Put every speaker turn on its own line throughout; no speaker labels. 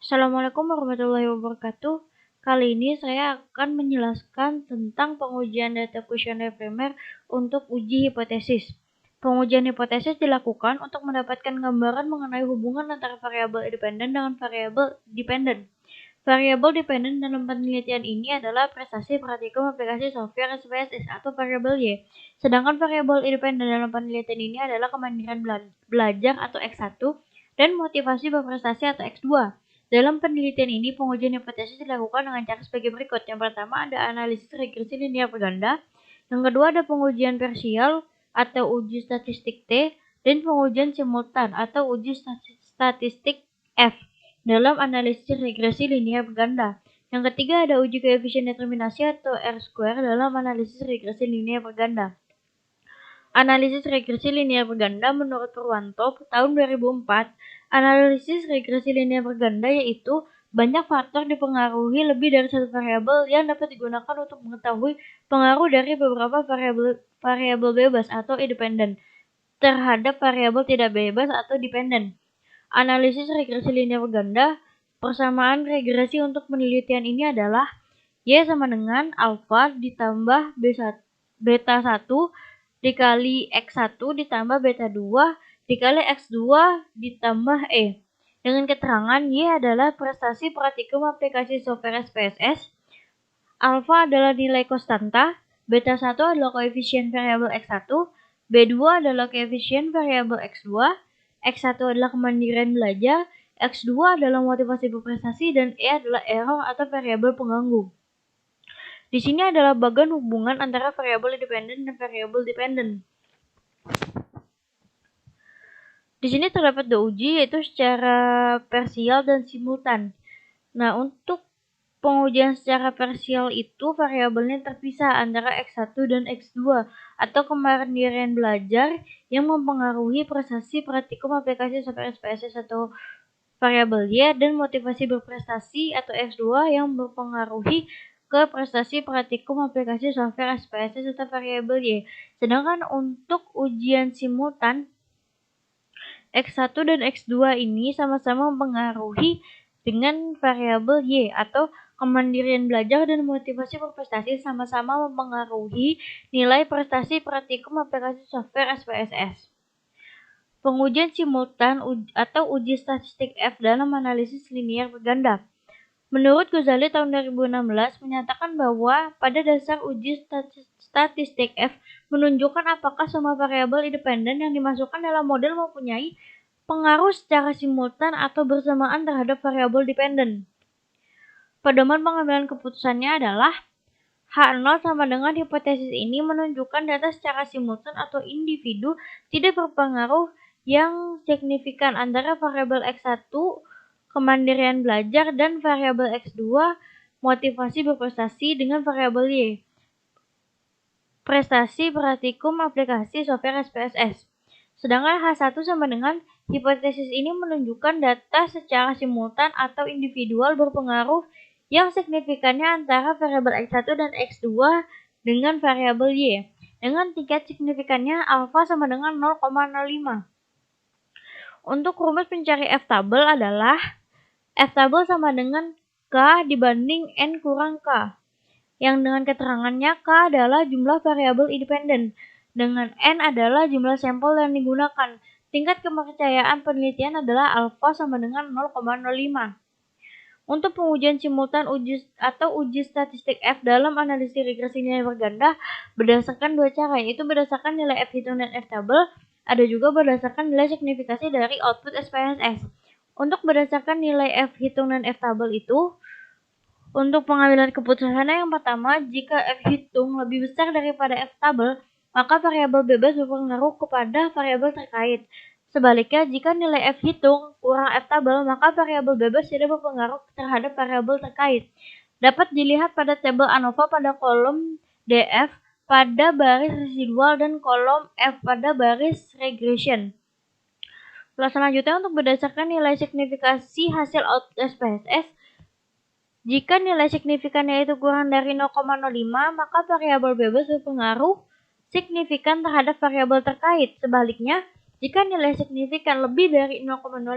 Assalamualaikum warahmatullahi wabarakatuh. Kali ini saya akan menjelaskan tentang pengujian data kuesioner primer untuk uji hipotesis. Pengujian hipotesis dilakukan untuk mendapatkan gambaran mengenai hubungan antara variabel independen dengan variabel dependen. Variabel dependen dalam penelitian ini adalah prestasi praktikum aplikasi software SPSS atau variabel Y. Sedangkan variabel independen dalam penelitian ini adalah kemandirian belajar atau X1 dan motivasi berprestasi atau X2. Dalam penelitian ini, pengujian hipotesis dilakukan dengan cara sebagai berikut. Yang pertama ada analisis regresi linear berganda. Yang kedua ada pengujian parsial atau uji statistik T dan pengujian simultan atau uji statistik F dalam analisis regresi linear berganda. Yang ketiga ada uji koefisien determinasi atau R-square dalam analisis regresi linear berganda. Analisis regresi linear berganda menurut Purwanto tahun 2004, analisis regresi linear berganda yaitu banyak faktor dipengaruhi lebih dari satu variabel yang dapat digunakan untuk mengetahui pengaruh dari beberapa variabel bebas atau independen terhadap variabel tidak bebas atau dependen. Analisis regresi linear berganda, persamaan regresi untuk penelitian ini adalah Y sama dengan alfa ditambah beta 1 dikali X1 ditambah beta 2 dikali X2 ditambah E. Dengan keterangan Y adalah prestasi praktikum aplikasi software SPSS, alfa adalah nilai konstanta, beta 1 adalah koefisien variabel X1, B2 adalah koefisien variabel X2, X1 adalah kemandirian belajar, X2 adalah motivasi berprestasi, dan E adalah error atau variabel pengganggu. Di sini adalah bagian hubungan antara variabel independen dan variabel dependen. Di sini terdapat dua uji yaitu secara parsial dan simultan. Nah, untuk pengujian secara parsial itu variabelnya terpisah antara X1 dan X2 atau kemandirian belajar yang mempengaruhi prestasi praktikum aplikasi software SPSS atau variabel Y dan motivasi berprestasi atau X2 yang mempengaruhi ke prestasi praktikum aplikasi software SPSS atau variabel Y. Sedangkan untuk ujian simultan, X1 dan X2 ini sama-sama mempengaruhi dengan variabel Y atau kemandirian belajar dan motivasi berprestasi sama-sama mempengaruhi nilai prestasi praktikum aplikasi software SPSS. Pengujian simultan atau uji statistik F dalam analisis linear berganda. Menurut Ghazali tahun 2016 menyatakan bahwa pada dasar uji statistik F menunjukkan apakah semua variabel independen yang dimasukkan dalam model mempunyai pengaruh secara simultan atau bersamaan terhadap variabel dependen. Pedoman pengambilan keputusannya adalah H0 sama dengan hipotesis ini menunjukkan data secara simultan atau individu tidak berpengaruh yang signifikan antara variabel X1 kemandirian belajar dan variabel X2 motivasi berprestasi dengan variabel Y prestasi praktikum aplikasi software SPSS. Sedangkan H1 sama dengan hipotesis ini menunjukkan data secara simultan atau individual berpengaruh yang signifikannya antara variabel X1 dan X2 dengan variabel Y dengan tingkat signifikannya alfa sama dengan 0,05. Untuk rumus pencari F-tabel adalah F-tabel sama dengan K dibanding N kurang K. Yang dengan keterangannya K adalah jumlah variabel independen, dengan N adalah jumlah sampel yang digunakan. Tingkat kepercayaan penelitian adalah alfa sama dengan 0,05. Untuk pengujian simultan uji statistik F dalam analisis regresi linear berganda berdasarkan dua cara, yaitu berdasarkan nilai F hitung dan F-tabel, ada juga berdasarkan nilai signifikasi dari output SPSS. Untuk berdasarkan nilai F hitung dan F-tabel itu, untuk pengambilan keputusan yang pertama, jika F hitung lebih besar daripada F-tabel, maka variabel bebas berpengaruh kepada variabel terkait. Sebaliknya, jika nilai F hitung kurang F-tabel, maka variabel bebas tidak berpengaruh terhadap variabel terkait. Dapat dilihat pada tabel ANOVA pada kolom DF pada baris residual dan kolom F pada baris regression. Selanjutnya untuk berdasarkan nilai signifikasi hasil output SPSS, jika nilai signifikannya itu kurang dari 0,05, maka variabel bebas berpengaruh signifikan terhadap variabel terkait. Sebaliknya, jika nilai signifikan lebih dari 0,05,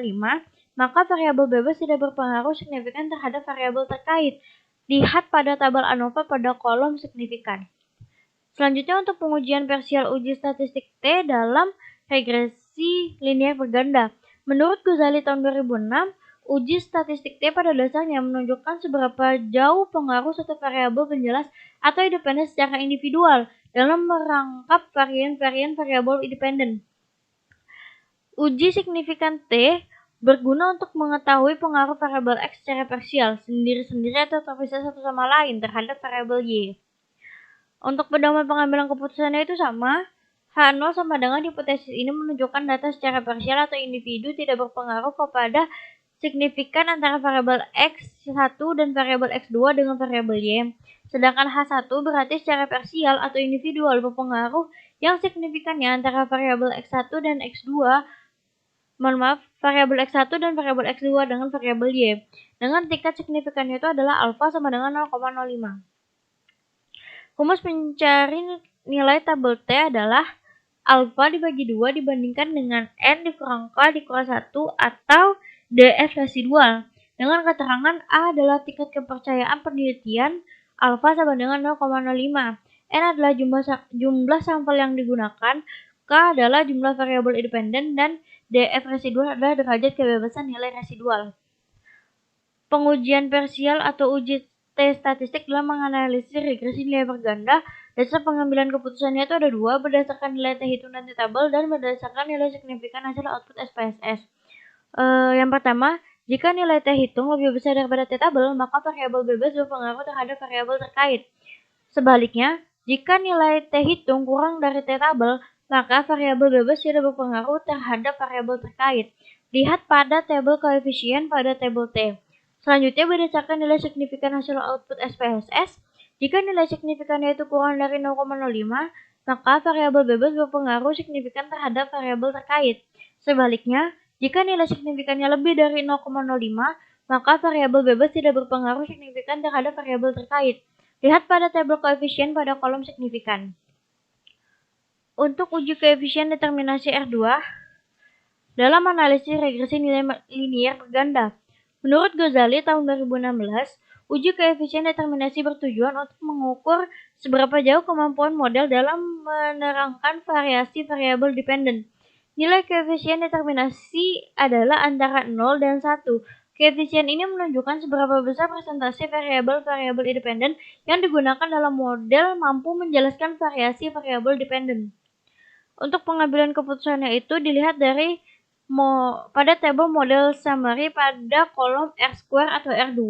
maka variabel bebas tidak berpengaruh signifikan terhadap variabel terkait. Lihat pada tabel ANOVA pada kolom signifikan. Selanjutnya untuk pengujian parsial uji statistik T dalam regresi linear berganda. Menurut Ghazali tahun 2006, uji statistik T pada dasarnya menunjukkan seberapa jauh pengaruh satu variabel penjelas atau independen secara individual dalam merangkap varian-varian variabel independen. Uji signifikan T berguna untuk mengetahui pengaruh variabel X secara parsial, sendiri-sendiri atau terpisah satu sama lain terhadap variabel Y. Untuk pedoman pengambilan keputusannya itu sama. H0 sama dengan hipotesis ini menunjukkan data secara parsial atau individu tidak berpengaruh kepada signifikan antara variabel X1 dan variabel X2 dengan variabel Y. Sedangkan H1 berarti secara parsial atau individual berpengaruh yang signifikannya antara variabel X1 dan X2 variabel X1 dan variabel X2 dengan variabel Y. Dengan tingkat signifikannya itu adalah alfa sama dengan 0,05. Rumus pencari nilai tabel T adalah alfa dibagi 2 dibandingkan dengan N dikurang K dikurang 1 atau DF residual. Dengan keterangan A adalah tingkat kepercayaan penelitian, alfa sama dengan 0,05. N adalah jumlah sampel yang digunakan, K adalah jumlah variabel independen, dan DF residual adalah derajat kebebasan nilai residual. Pengujian parsial atau uji T statistik dalam menganalisis regresi nilai berganda. Dasar pengambilan keputusannya itu ada dua, berdasarkan nilai T hitung dan T tabel, dan berdasarkan nilai signifikan hasil output SPSS. Yang pertama, jika nilai T hitung lebih besar daripada T tabel, maka variabel bebas berpengaruh terhadap variabel terkait. Sebaliknya, jika nilai T hitung kurang dari T tabel, maka variabel bebas tidak berpengaruh terhadap variabel terkait. Lihat pada tabel koefisien pada tabel T. Selanjutnya, berdasarkan nilai signifikan hasil output SPSS, jika nilai signifikannya itu kurang dari 0,05, maka variabel bebas berpengaruh signifikan terhadap variabel terkait. Sebaliknya, jika nilai signifikannya lebih dari 0,05, maka variabel bebas tidak berpengaruh signifikan terhadap variabel terkait. Lihat pada tabel koefisien pada kolom signifikan. Untuk uji koefisien determinasi R2 dalam analisis regresi nilai linear berganda. Menurut Ghazali tahun 2016, uji koefisien determinasi bertujuan untuk mengukur seberapa jauh kemampuan model dalam menerangkan variasi variabel dependen. Nilai koefisien determinasi adalah antara 0 dan 1. Koefisien ini menunjukkan seberapa besar presentasi variabel-variabel independen yang digunakan dalam model mampu menjelaskan variasi variabel dependen. Untuk pengambilan keputusannya itu dilihat dari pada tabel model summary pada kolom R2 atau R2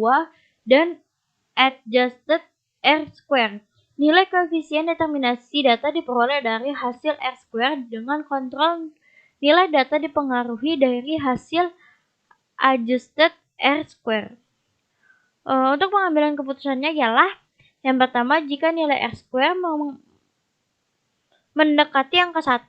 dan adjusted R2. Nilai koefisien determinasi data diperoleh dari hasil R2 dengan kontrol nilai data dipengaruhi dari hasil adjusted R2. Untuk pengambilan keputusannya ialah yang pertama, jika nilai R2 mendekati angka 1,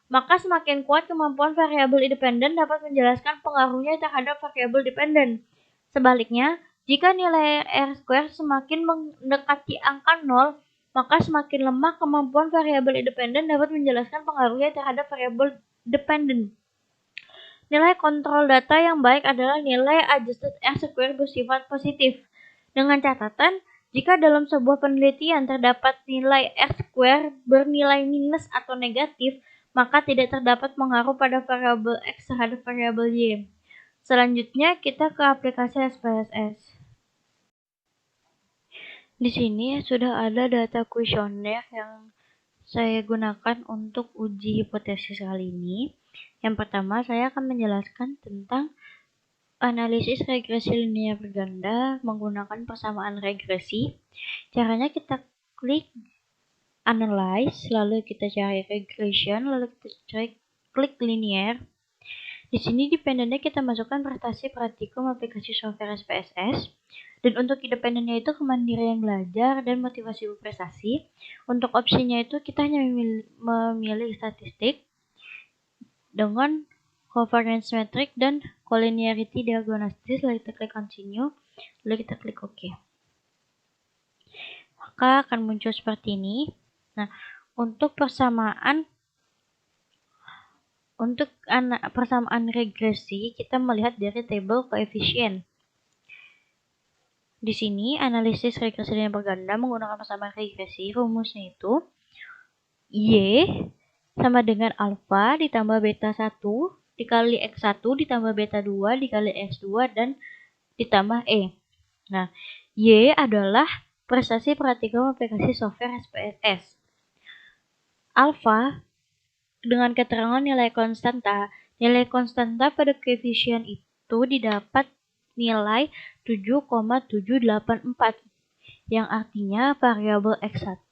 maka semakin kuat kemampuan variabel independen dapat menjelaskan pengaruhnya terhadap variabel dependen. Sebaliknya, jika nilai R2 semakin mendekati angka 0, maka semakin lemah kemampuan variabel independen dapat menjelaskan pengaruhnya terhadap variabel dependen. Nilai kontrol data yang baik adalah nilai adjusted R2 bersifat positif. Dengan catatan, jika dalam sebuah penelitian terdapat nilai R2 bernilai minus atau negatif, maka tidak terdapat pengaruh pada variabel X terhadap variabel Y. Selanjutnya, kita ke aplikasi SPSS. Di sini sudah ada data kuesioner yang saya gunakan untuk uji hipotesis kali ini. Yang pertama, saya akan menjelaskan tentang analisis regresi linear berganda menggunakan persamaan regresi. Caranya kita klik analyze, lalu kita cari regression, lalu kita klik linear. Di sini dependennya kita masukkan prestasi praktikum aplikasi software SPSS. Dan untuk independennya itu kemandirian belajar dan motivasi berprestasi. Untuk opsinya itu kita hanya memilih statistik dengan covariance metric dan collinearity diagnosis. Lalu kita klik continue, lalu kita klik OK. Maka akan muncul seperti ini. Nah, untuk persamaan Untuk persamaan regresi, kita melihat dari tabel koefisien. Di sini, analisis regresi linear berganda menggunakan persamaan regresi. Rumusnya itu Y sama dengan alfa ditambah beta 1 dikali X1 ditambah beta 2 dikali X2 dan ditambah E. Nah, Y adalah prestasi praktikum aplikasi software SPSS. Alfa dengan keterangan nilai konstanta. Nilai konstanta pada koefisien itu didapat nilai 7,784 yang artinya variabel X1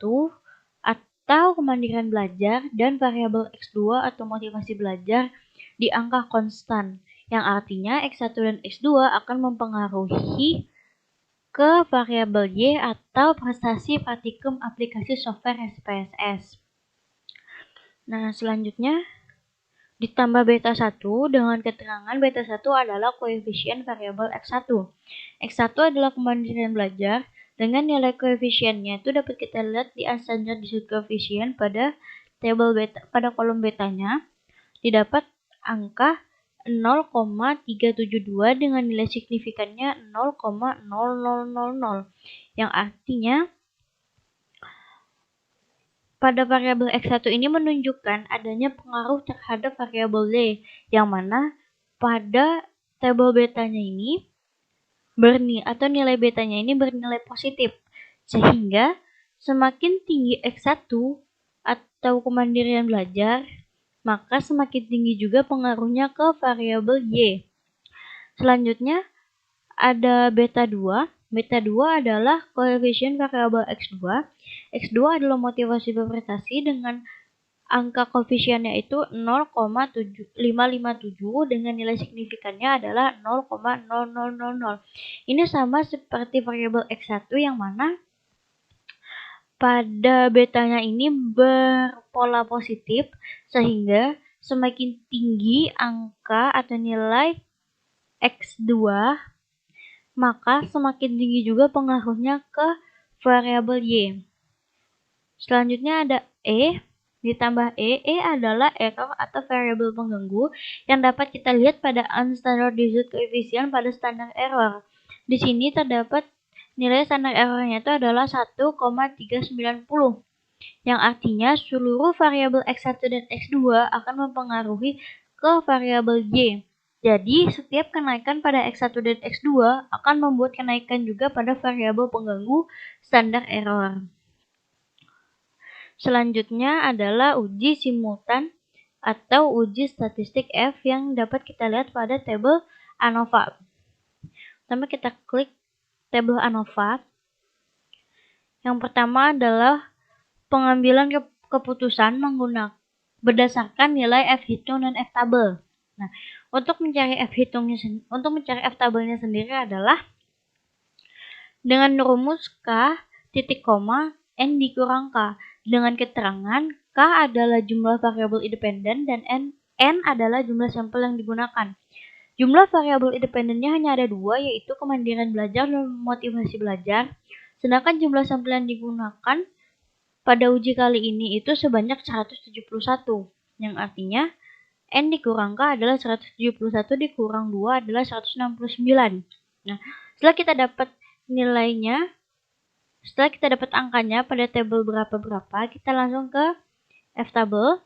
atau kemandirian belajar dan variabel X2 atau motivasi belajar di angka konstan, yang artinya X1 dan X2 akan mempengaruhi ke variabel Y atau prestasi praktikum aplikasi software SPSS. Nah, selanjutnya ditambah beta 1 dengan keterangan beta 1 adalah koefisien variabel X1. X1 adalah kemandirian belajar. Dengan nilai koefisiennya itu dapat kita lihat di unstandard desert coefficient pada tabel beta, pada kolom betanya didapat angka 0,372 dengan nilai signifikannya 0,0000, yang artinya pada variabel X1 ini menunjukkan adanya pengaruh terhadap variabel Y, yang mana pada tabel betanya ini nilai betanya ini bernilai positif, sehingga semakin tinggi X1 atau kemandirian belajar, maka semakin tinggi juga pengaruhnya ke variabel Y. Selanjutnya ada beta 2. Beta 2 adalah koefisien variabel X2. X2 adalah motivasi berprestasi dengan angka koefisiennya itu 0,557 dengan nilai signifikannya adalah 0,0000. Ini sama seperti variabel X1 yang mana pada betanya ini berpola positif, sehingga semakin tinggi angka atau nilai X2 maka semakin tinggi juga pengaruhnya ke variabel Y. Selanjutnya ada E ditambah E. E adalah error atau variabel pengganggu yang dapat kita lihat pada unstandard desert coefficient pada standar error. Di sini terdapat nilai standar errornya itu adalah 1,390, yang artinya seluruh variabel X1 dan X2 akan mempengaruhi ke variabel Y. Jadi, setiap kenaikan pada X1 dan X2 akan membuat kenaikan juga pada variabel pengganggu standar error. Selanjutnya adalah uji simultan atau uji statistik F yang dapat kita lihat pada tabel ANOVA. Pertama kita klik tabel ANOVA. Yang pertama adalah pengambilan keputusan berdasarkan nilai F hitung dan F tabel. Nah, untuk mencari F tabelnya sendiri adalah dengan rumus K titik koma N dikurang K dengan keterangan K adalah jumlah variabel independen dan N adalah jumlah sampel yang digunakan. Jumlah variabel independennya hanya ada 2, yaitu kemandirian belajar dan motivasi belajar. Sedangkan jumlah sampel yang digunakan pada uji kali ini itu sebanyak 171, yang artinya N dikurang K adalah 171 dikurang 2 adalah 169. Nah, setelah kita dapat nilainya, setelah kita dapat angkanya pada tabel berapa-berapa, kita langsung ke F tabel.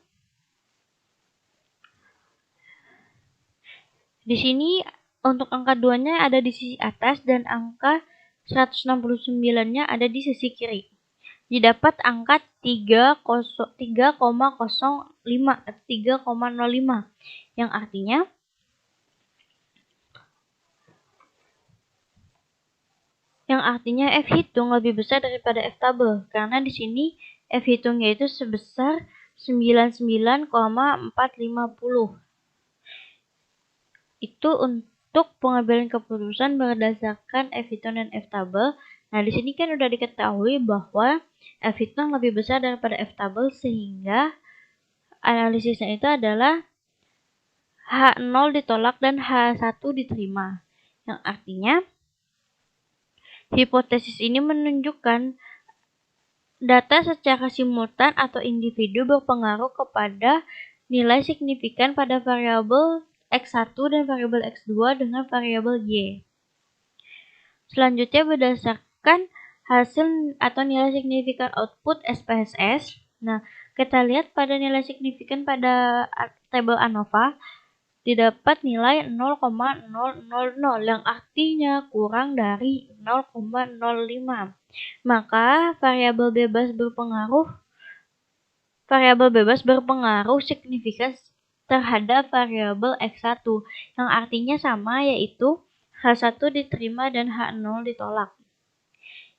Di sini untuk angka 2-nya ada di sisi atas dan angka 169-nya ada di sisi kiri. Didapat angka 3,05 yang artinya F hitung lebih besar daripada F tabel, karena di sini F hitungnya itu sebesar 99,450. Itu untuk pengambilan keputusan berdasarkan F hitung dan F tabel. Nah, di sini kan udah diketahui bahwa F hitung lebih besar daripada F tabel, sehingga analisisnya itu adalah H0 ditolak dan H1 diterima. Yang artinya hipotesis ini menunjukkan data secara simultan atau individu berpengaruh kepada nilai signifikan pada variabel X1 dan variabel X2 dengan variabel Y. Selanjutnya berdasarkan hasil atau nilai signifikan output SPSS. Nah, kita lihat pada nilai signifikan pada tabel ANOVA didapat nilai 0,000 yang artinya kurang dari 0,05. Maka variabel bebas berpengaruh signifikan terhadap variabel X1 yang artinya sama, yaitu H1 diterima dan H0 ditolak.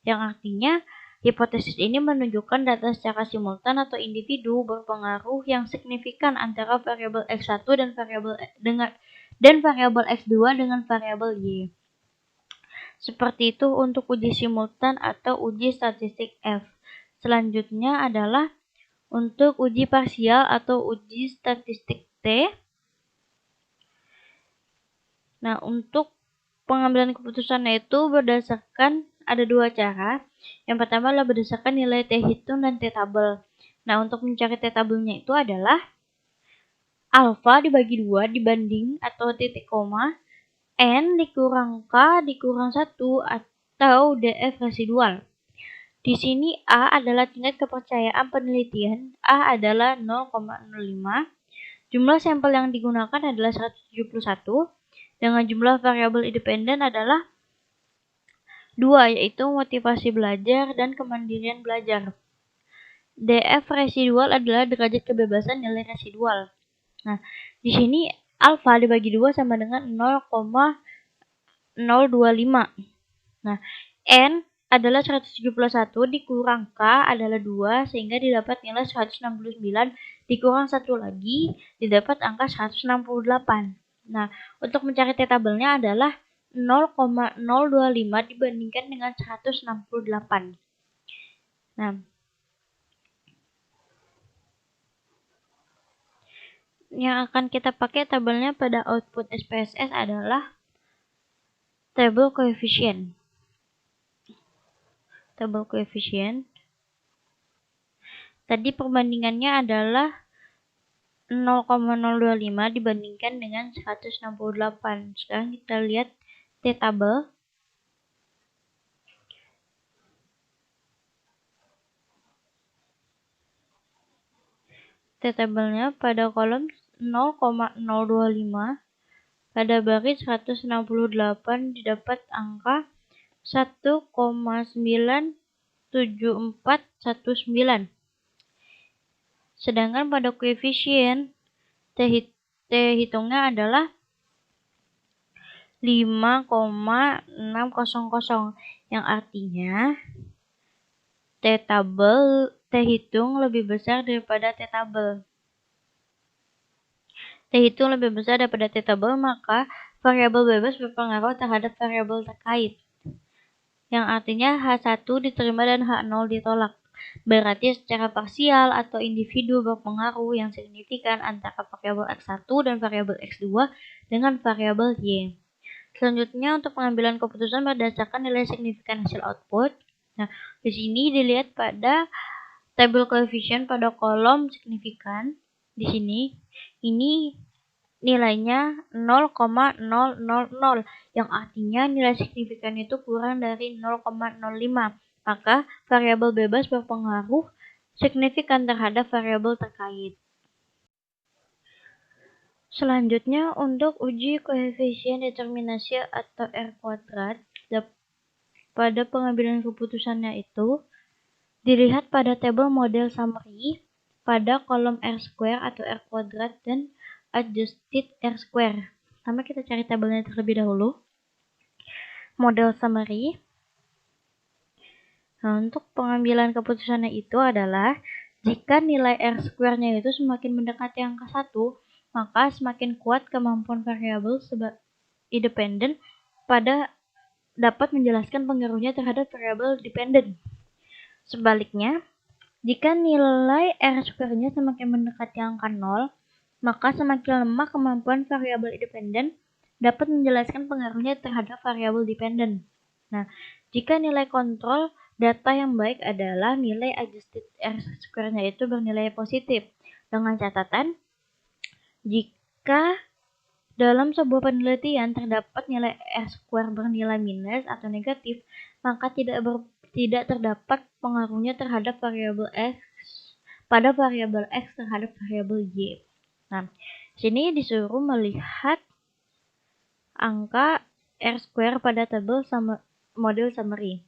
Yang artinya hipotesis ini menunjukkan data secara simultan atau individu berpengaruh yang signifikan antara variabel X1 dan variabel X2 dengan variabel Y. Seperti itu untuk uji simultan atau uji statistik F. Selanjutnya adalah untuk uji parsial atau uji statistik T. Nah, untuk pengambilan keputusannya itu berdasarkan ada dua cara. Yang pertama adalah berdasarkan nilai T hitung dan T tabel. Nah, untuk mencari T tabelnya itu adalah alfa dibagi 2 dibanding atau titik koma N dikurang K dikurang 1 atau DF residual. Di sini A adalah tingkat kepercayaan penelitian, A adalah 0,05. Jumlah sampel yang digunakan adalah 171. Dengan jumlah variabel independen adalah 2, yaitu motivasi belajar dan kemandirian belajar. DF residual adalah derajat kebebasan nilai residual. Nah, di sini alfa dibagi 2 sama dengan 0,025. Nah, N adalah 171 dikurang K adalah 2, sehingga didapat nilai 169 dikurang 1 lagi, didapat angka 168. Nah, untuk mencari T tabelnya adalah 0,025 dibandingkan dengan 168. Nah, yang akan kita pakai tabelnya pada output SPSS adalah tabel koefisien. Tabel koefisien. Tadi perbandingannya adalah 0,025 dibandingkan dengan 168. Sekarang kita lihat T tabel. T tabelnya pada kolom 0,025, pada baris 168 didapat angka 1,97419. Sedangkan pada koefisien T hitungnya adalah 5,600, yang artinya T hitung lebih besar daripada T tabel. T hitung lebih besar daripada T tabel, maka variabel bebas berpengaruh terhadap variabel terkait. Yang artinya H1 diterima dan H0 ditolak. Berarti secara parsial atau individu berpengaruh yang signifikan antara variabel X1 dan variabel X2 dengan variabel Y. Selanjutnya untuk pengambilan keputusan berdasarkan nilai signifikan hasil output. Nah, di sini dilihat pada tabel koefisien pada kolom signifikan. Di sini ini nilainya 0,000, yang artinya nilai signifikan itu kurang dari 0,05. Maka variabel bebas berpengaruh signifikan terhadap variabel terkait. Selanjutnya untuk uji koefisien determinasi atau R kuadrat, pada pengambilan keputusannya itu dilihat pada tabel model summary pada kolom R square atau R kuadrat dan adjusted R square. Pertama kita cari tabelnya terlebih dahulu. Model summary. Nah, untuk pengambilan keputusannya itu adalah jika nilai R square-nya itu semakin mendekati angka 1, maka semakin kuat kemampuan variabel independen pada dapat menjelaskan pengaruhnya terhadap variabel dependen. Sebaliknya, jika nilai R square-nya semakin mendekati angka 0, maka semakin lemah kemampuan variabel independen dapat menjelaskan pengaruhnya terhadap variabel dependen. Nah, jika nilai kontrol data yang baik adalah nilai adjusted R square-nya itu bernilai positif, dengan catatan Jika dalam sebuah penelitian terdapat nilai R² bernilai minus atau negatif, maka tidak terdapat pengaruhnya terhadap variabel X pada variabel X terhadap variabel Y. Nah, sini disuruh melihat angka R² pada tabel model summary.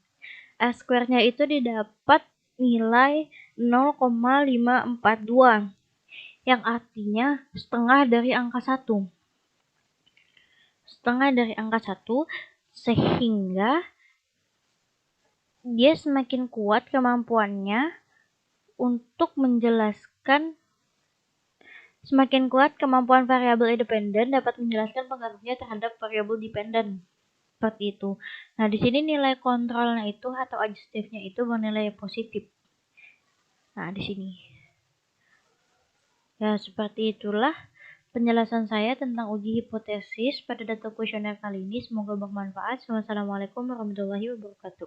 R²-nya itu didapat nilai 0,542, yang artinya setengah dari angka 1. Sehingga dia semakin kuat kemampuan variabel independen dapat menjelaskan pengaruhnya terhadap variabel dependen. Seperti itu. Nah, di sini nilai kontrolnya itu atau adjustifnya itu bernilai positif. Nah, di sini. Ya, seperti itulah penjelasan saya tentang uji hipotesis pada data kuesioner kali ini. Semoga bermanfaat. Wassalamualaikum warahmatullahi wabarakatuh.